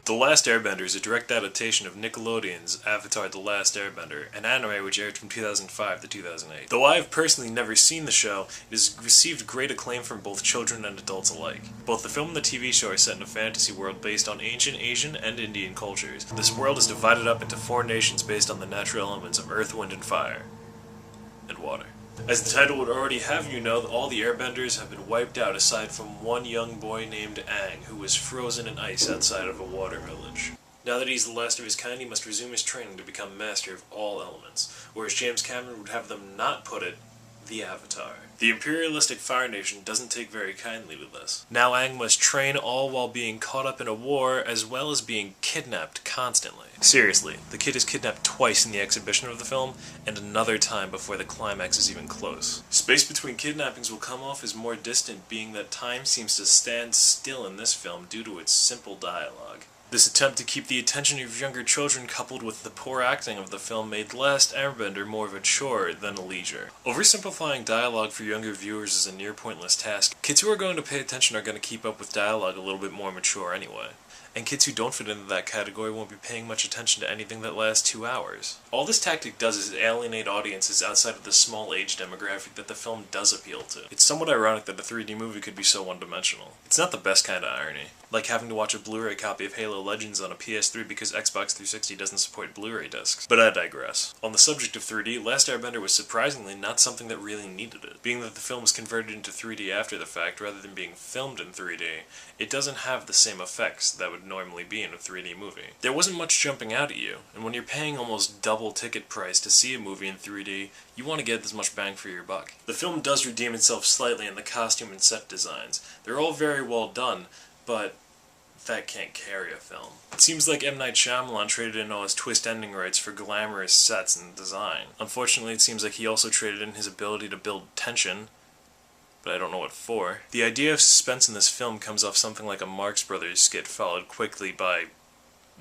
The Last Airbender is a direct adaptation of Nickelodeon's Avatar: The Last Airbender, an anime which aired from 2005 to 2008. Though I have personally never seen the show, it has received great acclaim from both children and adults alike. Both the film and the TV show are set in a fantasy world based on ancient Asian and Indian cultures. This world is divided up into 4 nations based on the natural elements of earth, wind, and fire. And water. As the title would already have you know, all the airbenders have been wiped out aside from one young boy named Aang, who was frozen in ice outside of a water village. Now that he's the last of his kind, he must resume his training to become master of all elements, or as James Cameron would have them not put it, the Avatar. The imperialistic Fire Nation doesn't take very kindly to this. Now Aang must train all while being caught up in a war, as well as being kidnapped constantly. Seriously, the kid is kidnapped twice in the exhibition of the film, and another time before the climax is even close. Space between kidnappings will come off as more distant, being that time seems to stand still in this film due to its simple dialogue. This attempt to keep the attention of younger children coupled with the poor acting of the film made Last Airbender more of a chore than a leisure. Oversimplifying dialogue for younger viewers is a near pointless task. Kids who are going to pay attention are going to keep up with dialogue a little bit more mature anyway. And kids who don't fit into that category won't be paying much attention to anything that lasts 2 hours. All this tactic does is alienate audiences outside of the small age demographic that the film does appeal to. It's somewhat ironic that a 3D movie could be so one-dimensional. It's not the best kind of irony. Like having to watch a Blu-ray copy of Halo Legends on a PS3 because Xbox 360 doesn't support Blu-ray discs. But I digress. On the subject of 3D, Last Airbender was surprisingly not something that really needed it. Being that the film was converted into 3D after the fact rather than being filmed in 3D, it doesn't have the same effects that would normally be in a 3D movie. There wasn't much jumping out at you, and when you're paying almost double ticket price to see a movie in 3D, you want to get as much bang for your buck. The film does redeem itself slightly in the costume and set designs. They're all very well done, but that can't carry a film. It seems like M. Night Shyamalan traded in all his twist ending rights for glamorous sets and design. Unfortunately, it seems like he also traded in his ability to build tension, but I don't know what for. The idea of suspense in this film comes off something like a Marx Brothers skit followed quickly by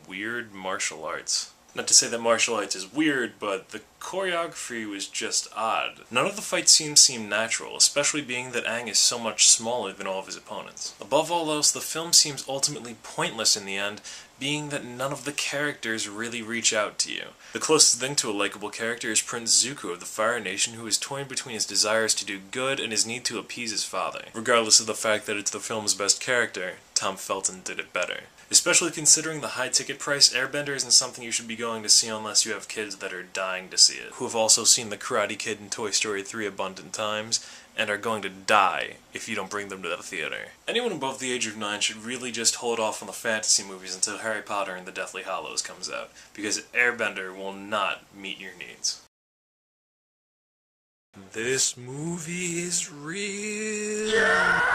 weird martial arts. Not to say that martial arts is weird, but the choreography was just odd. None of the fight scenes seem natural, especially being that Aang is so much smaller than all of his opponents. Above all else, the film seems ultimately pointless in the end, being that none of the characters really reach out to you. The closest thing to a likable character is Prince Zuko of the Fire Nation, who is torn between his desires to do good and his need to appease his father. Regardless of the fact that it's the film's best character, Tom Felton did it better. Especially considering the high ticket price, Airbender isn't something you should be going to see unless you have kids that are dying to see it, who have also seen The Karate Kid and Toy Story 3 abundant times, and are going to die if you don't bring them to the theater. Anyone above the age of 9 should really just hold off on the fantasy movies until Harry Potter and the Deathly Hallows comes out, because Airbender will not meet your needs. This movie is real. Yeah!